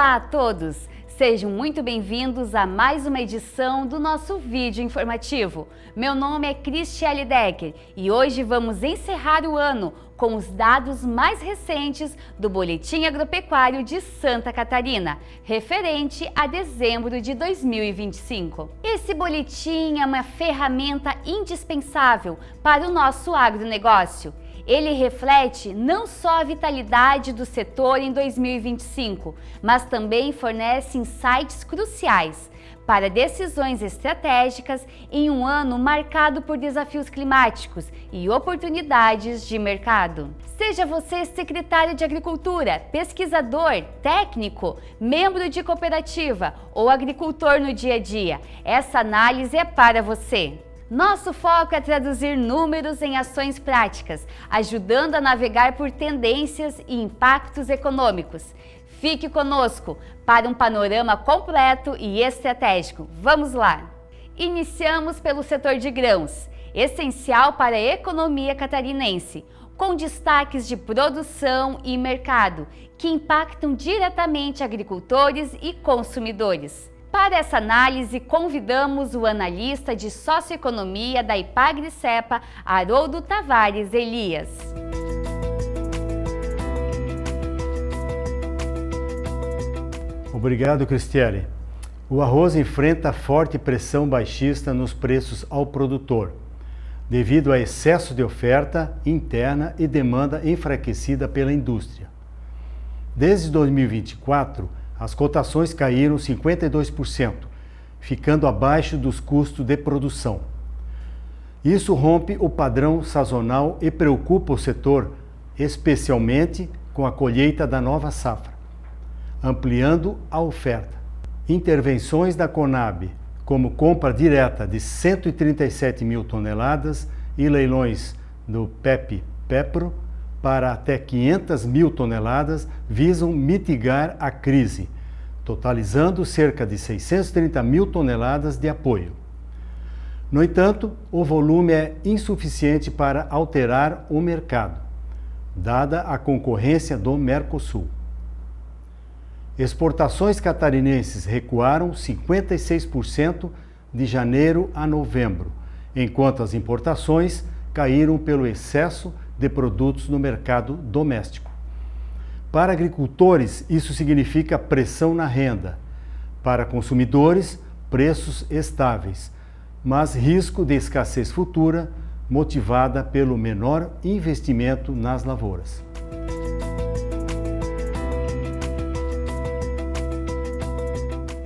Olá a todos! Sejam muito bem-vindos a mais uma edição do nosso vídeo informativo. Meu nome é Cristiane Decker e hoje vamos encerrar o ano com os dados mais recentes do Boletim Agropecuário de Santa Catarina, referente a dezembro de 2025. Esse boletim é uma ferramenta indispensável para o nosso agronegócio. Ele reflete não só a vitalidade do setor em 2025, mas também fornece insights cruciais para decisões estratégicas em um ano marcado por desafios climáticos e oportunidades de mercado. Seja você secretário de Agricultura, pesquisador, técnico, membro de cooperativa ou agricultor no dia a dia, essa análise é para você. Nosso foco é traduzir números em ações práticas, ajudando a navegar por tendências e impactos econômicos. Fique conosco para um panorama completo e estratégico. Vamos lá! Iniciamos pelo setor de grãos, essencial para a economia catarinense, com destaques de produção e mercado, que impactam diretamente agricultores e consumidores. Para essa análise, convidamos o analista de socioeconomia da Ipagre-Cepa, Haroldo Tavares Elias. Obrigado, Cristiane. O arroz enfrenta forte pressão baixista nos preços ao produtor, devido a excesso de oferta interna e demanda enfraquecida pela indústria. Desde 2024, as cotações caíram 52%, ficando abaixo dos custos de produção. Isso rompe o padrão sazonal e preocupa o setor, especialmente com a colheita da nova safra, ampliando a oferta. Intervenções da Conab, como compra direta de 137 mil toneladas e leilões do PEP-PEPRO, para até 500 mil toneladas, visam mitigar a crise, totalizando cerca de 630 mil toneladas de apoio. No entanto, o volume é insuficiente para alterar o mercado, dada a concorrência do Mercosul. Exportações catarinenses recuaram 56% de janeiro a novembro, enquanto as importações caíram pelo excesso de produtos no mercado doméstico. Para agricultores, isso significa pressão na renda. Para consumidores, preços estáveis, mas risco de escassez futura, motivada pelo menor investimento nas lavouras.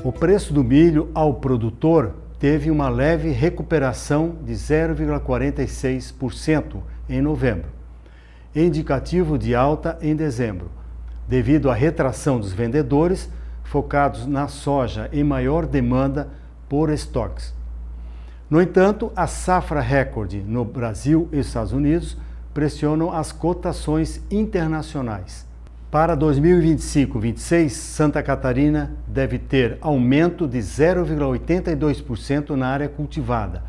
O preço do milho ao produtor teve uma leve recuperação de 0,46% em novembro, indicativo de alta em dezembro, devido à retração dos vendedores focados na soja em maior demanda por estoques. No entanto, a safra recorde no Brasil e Estados Unidos pressionam as cotações internacionais. Para 2025-26, Santa Catarina deve ter aumento de 0,82% na área cultivada,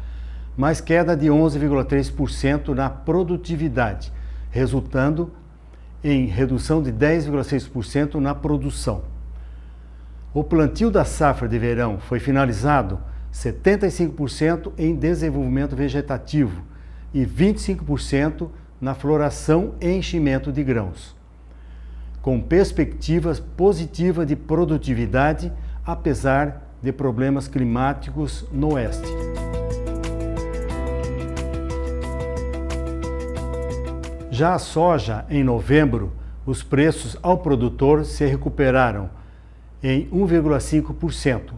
mas queda de 11,3% na produtividade, resultando em redução de 10,6% na produção. O plantio da safra de verão foi finalizado 75% em desenvolvimento vegetativo e 25% na floração e enchimento de grãos, com perspectivas positivas de produtividade, apesar de problemas climáticos no oeste. Já a soja, em novembro, os preços ao produtor se recuperaram em 1,5%,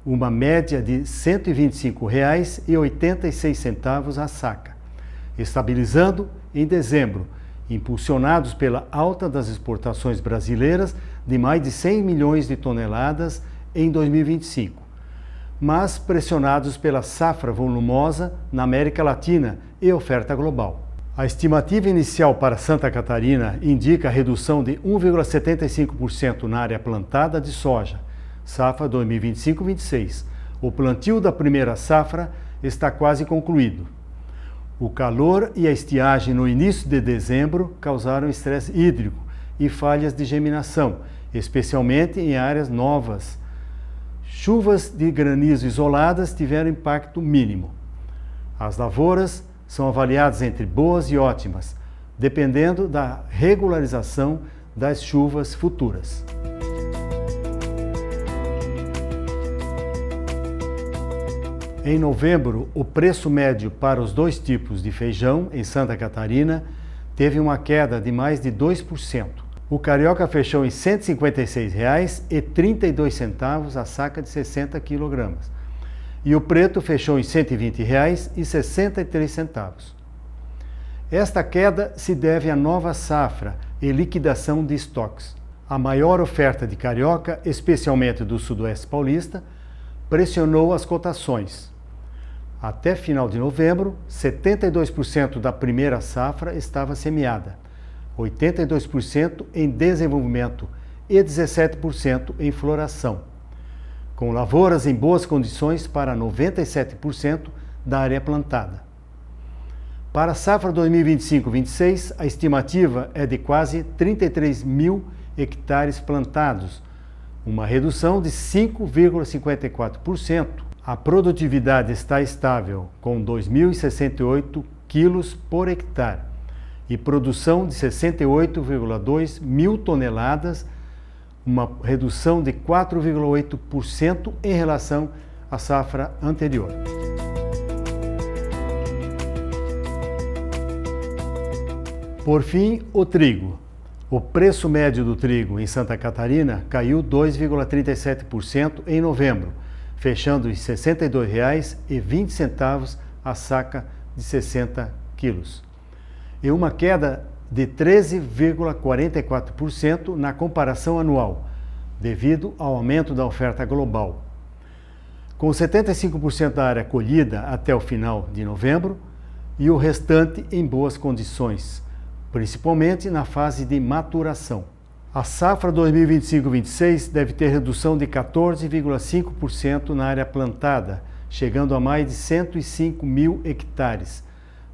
uma média de R$ 125,86 a saca, estabilizando em dezembro, impulsionados pela alta das exportações brasileiras de mais de 100 milhões de toneladas em 2025, mas pressionados pela safra volumosa na América Latina e oferta global. A estimativa inicial para Santa Catarina indica a redução de 1,75% na área plantada de soja, safra 2025-26. O plantio da primeira safra está quase concluído. O calor e a estiagem no início de dezembro causaram estresse hídrico e falhas de germinação, especialmente em áreas novas. Chuvas de granizo isoladas tiveram impacto mínimo. As lavouras são avaliadas entre boas e ótimas, dependendo da regularização das chuvas futuras. Em novembro, o preço médio para os dois tipos de feijão em Santa Catarina teve uma queda de mais de 2%. O carioca fechou em R$ 156,32 a saca de 60 kg. E o preto fechou em R$ 120,63. Esta queda se deve à nova safra e liquidação de estoques. A maior oferta de carioca, especialmente do Sudoeste Paulista, pressionou as cotações. Até final de novembro, 72% da primeira safra estava semeada, 82% em desenvolvimento e 17% em floração, com lavouras em boas condições para 97% da área plantada. Para a safra 2025-26, a estimativa é de quase 33 mil hectares plantados, uma redução de 5,54%. A produtividade está estável, com 2.068 quilos por hectare e produção de 68,2 mil toneladas, uma redução de 4,8% em relação à safra anterior. Por fim, o trigo. O preço médio do trigo em Santa Catarina caiu 2,37% em novembro, fechando em R$ 62,20 a saca de 60 quilos, e uma queda de 13,44% na comparação anual, devido ao aumento da oferta global. Com 75% da área colhida até o final de novembro e o restante em boas condições, principalmente na fase de maturação. A safra 2025-26 deve ter redução de 14,5% na área plantada, chegando a mais de 105 mil hectares,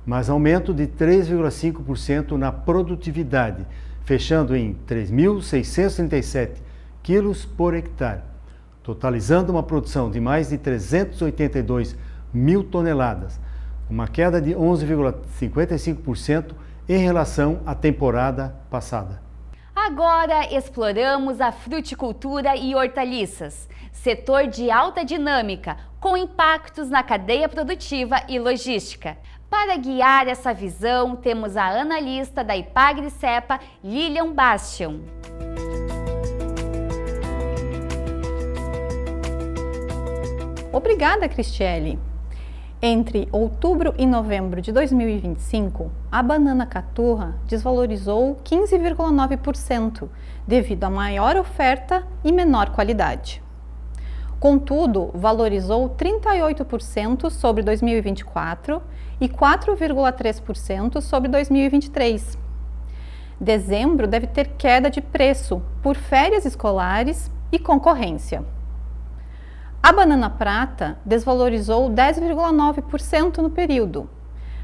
mas aumento de 3,5% na produtividade, fechando em 3.637 quilos por hectare, totalizando uma produção de mais de 382 mil toneladas, uma queda de 11,55% em relação à temporada passada. Agora exploramos a fruticultura e hortaliças, setor de alta dinâmica, com impactos na cadeia produtiva e logística. Para guiar essa visão, temos a analista da Ipagre-Cepa, Lilian Bastian. Obrigada, Cristiele. Entre outubro e novembro de 2025, a banana caturra desvalorizou 15,9% devido à maior oferta e menor qualidade. Contudo, valorizou 38% sobre 2024 e 4,3% sobre 2023. Dezembro deve ter queda de preço por férias escolares e concorrência. A banana prata desvalorizou 10,9% no período,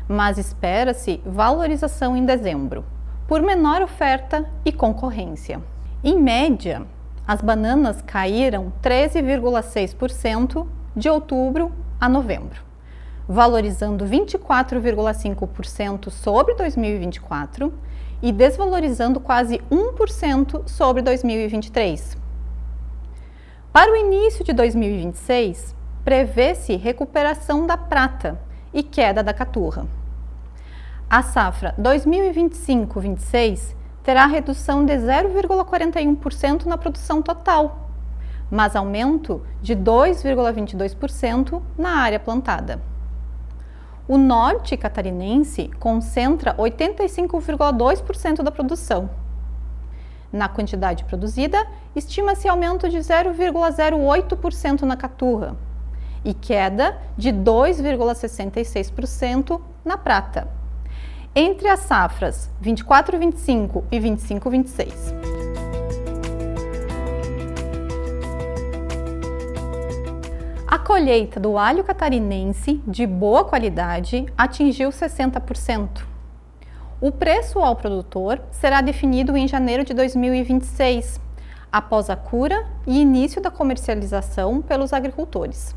mas espera-se valorização em dezembro, por menor oferta e concorrência. Em média, as bananas caíram 13,6% de outubro a novembro, valorizando 24,5% sobre 2024 e desvalorizando quase 1% sobre 2023. Para o início de 2026, prevê-se recuperação da prata e queda da caturra. A safra 2025-26 terá redução de 0,41% na produção total, mas aumento de 2,22% na área plantada. O norte catarinense concentra 85,2% da produção. Na quantidade produzida, estima-se aumento de 0,08% na caturra e queda de 2,66% na prata, entre as safras 24-25 e 25-26. A colheita do alho catarinense de boa qualidade atingiu 60%. O preço ao produtor será definido em janeiro de 2026, após a cura e início da comercialização pelos agricultores.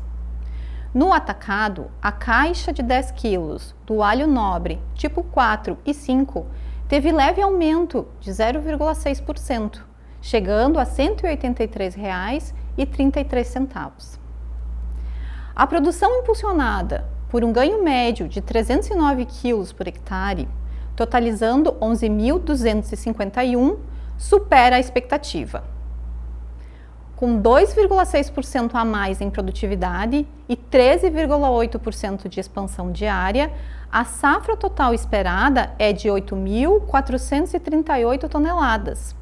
No atacado, a caixa de 10 quilos do alho nobre tipo 4 e 5 teve leve aumento de 0,6%, chegando a R$ 183,33. A produção impulsionada por um ganho médio de 309 quilos por hectare, totalizando 11.251, supera a expectativa. Com 2,6% a mais em produtividade e 13,8% de expansão diária, a safra total esperada é de 8.438 toneladas,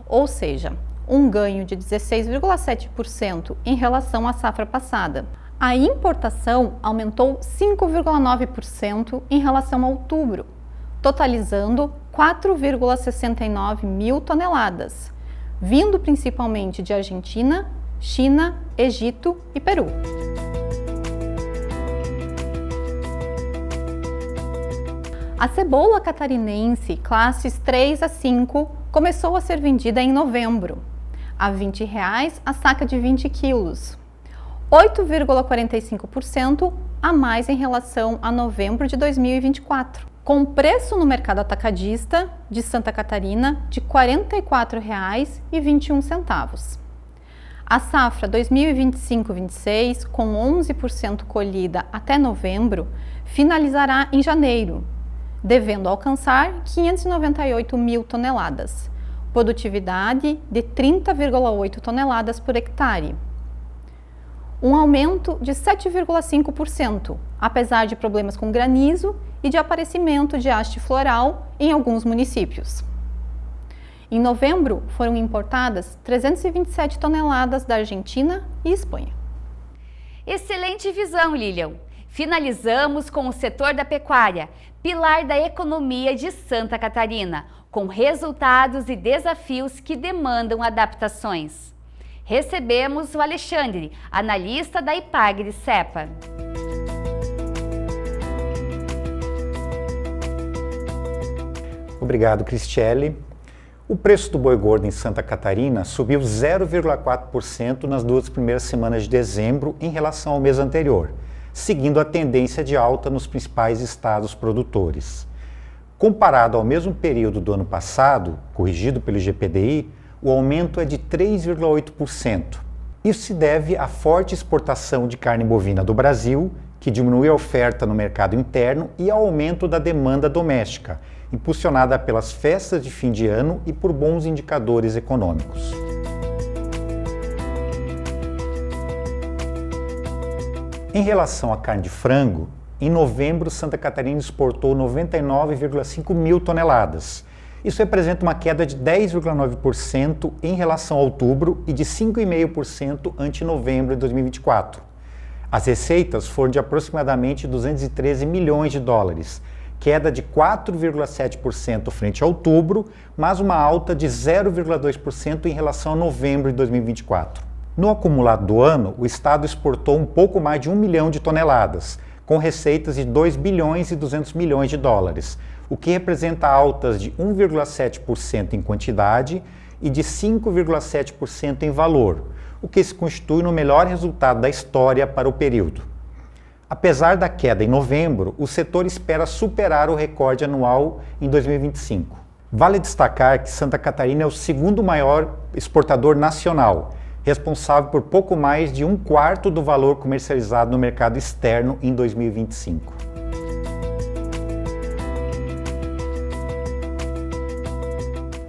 ou seja, um ganho de 16,7% em relação à safra passada. A importação aumentou 5,9% em relação a outubro, totalizando 4,69 mil toneladas, vindo principalmente de Argentina, China, Egito e Peru. A cebola catarinense classes 3 a 5 começou a ser vendida em novembro, a R$ 20 a saca de 20 quilos, 8,45% a mais em relação a novembro de 2024. Com preço no mercado atacadista de Santa Catarina de R$ 44,21. A safra 2025-26, com 11% colhida até novembro, finalizará em janeiro, devendo alcançar 598 mil toneladas, produtividade de 30,8 toneladas por hectare. Um aumento de 7,5%, apesar de problemas com granizo e de aparecimento de haste floral em alguns municípios. Em novembro, foram importadas 327 toneladas da Argentina e Espanha. Excelente visão, Lilian! Finalizamos com o setor da pecuária, pilar da economia de Santa Catarina, com resultados e desafios que demandam adaptações. Recebemos o Alexandre, analista da Ipagre-Cepa. Obrigado, Cristiele. O preço do boi gordo em Santa Catarina subiu 0,4% nas duas primeiras semanas de dezembro em relação ao mês anterior, seguindo a tendência de alta nos principais estados produtores. Comparado ao mesmo período do ano passado, corrigido pelo IGPDI, o aumento é de 3,8%. Isso se deve à forte exportação de carne bovina do Brasil, que diminui a oferta no mercado interno, e ao aumento da demanda doméstica, impulsionada pelas festas de fim de ano e por bons indicadores econômicos. Em relação à carne de frango, em novembro Santa Catarina exportou 99,5 mil toneladas. Isso representa uma queda de 10,9% em relação a outubro e de 5,5% ante novembro de 2024. As receitas foram de aproximadamente 213 milhões de dólares, queda de 4,7% frente a outubro, mas uma alta de 0,2% em relação a novembro de 2024. No acumulado do ano, o estado exportou um pouco mais de 1 milhão de toneladas, com receitas de 2 bilhões e 200 milhões de dólares, o que representa altas de 1,7% em quantidade e de 5,7% em valor, o que se constitui no melhor resultado da história para o período. Apesar da queda em novembro, o setor espera superar o recorde anual em 2025. Vale destacar que Santa Catarina é o segundo maior exportador nacional, responsável por pouco mais de 1/4 do valor comercializado no mercado externo em 2025.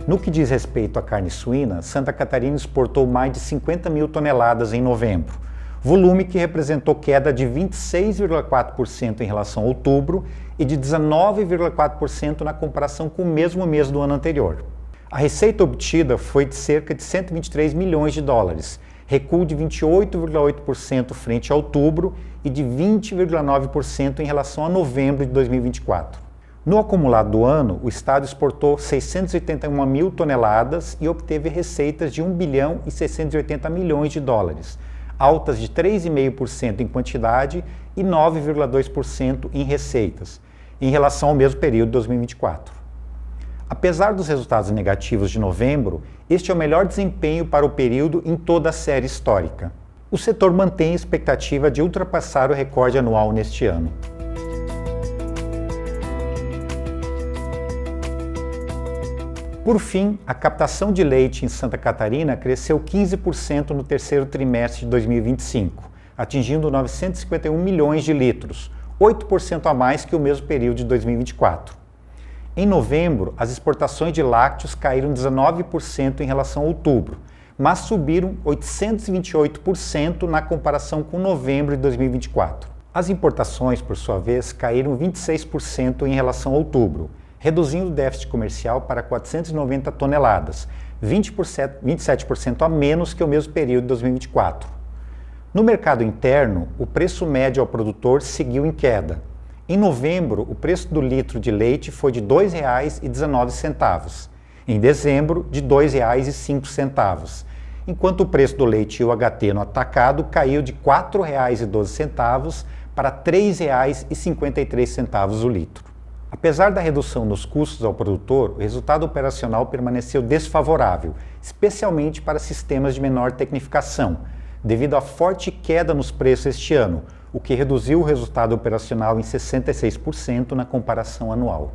No que diz respeito à carne suína, Santa Catarina exportou mais de 50 mil toneladas em novembro, volume que representou queda de 26,4% em relação a outubro e de 19,4% na comparação com o mesmo mês do ano anterior. A receita obtida foi de cerca de 123 milhões de dólares, recuo de 28,8% frente a outubro e de 20,9% em relação a novembro de 2024. No acumulado do ano, o estado exportou 681 mil toneladas e obteve receitas de 1 bilhão e 680 milhões de dólares, altas de 3,5% em quantidade e 9,2% em receitas, em relação ao mesmo período de 2024. Apesar dos resultados negativos de novembro, este é o melhor desempenho para o período em toda a série histórica. O setor mantém a expectativa de ultrapassar o recorde anual neste ano. Por fim, a captação de leite em Santa Catarina cresceu 15% no terceiro trimestre de 2025, atingindo 951 milhões de litros, 8% a mais que o mesmo período de 2024. Em novembro, as exportações de lácteos caíram 19% em relação a outubro, mas subiram 828% na comparação com novembro de 2024. As importações, por sua vez, caíram 26% em relação a outubro, reduzindo o déficit comercial para 490 toneladas, 27% a menos que o mesmo período de 2024. No mercado interno, o preço médio ao produtor seguiu em queda. Em novembro, o preço do litro de leite foi de R$ 2,19. Em dezembro, de R$ 2,05, enquanto o preço do leite UHT no atacado caiu de R$ 4,12 para R$ 3,53 o litro. Apesar da redução nos custos ao produtor, o resultado operacional permaneceu desfavorável, especialmente para sistemas de menor tecnificação, devido à forte queda nos preços este ano, o que reduziu o resultado operacional em 66% na comparação anual.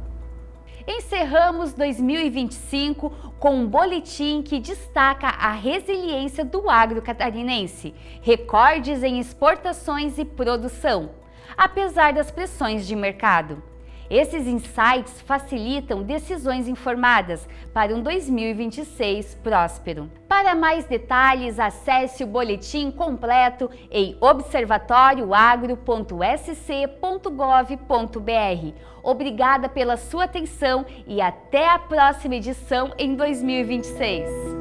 Encerramos 2025 com um boletim que destaca a resiliência do agro catarinense, recordes em exportações e produção, apesar das pressões de mercado. Esses insights facilitam decisões informadas para um 2026 próspero. Para mais detalhes, acesse o boletim completo em observatorioagro.sc.gov.br. Obrigada pela sua atenção e até a próxima edição em 2026.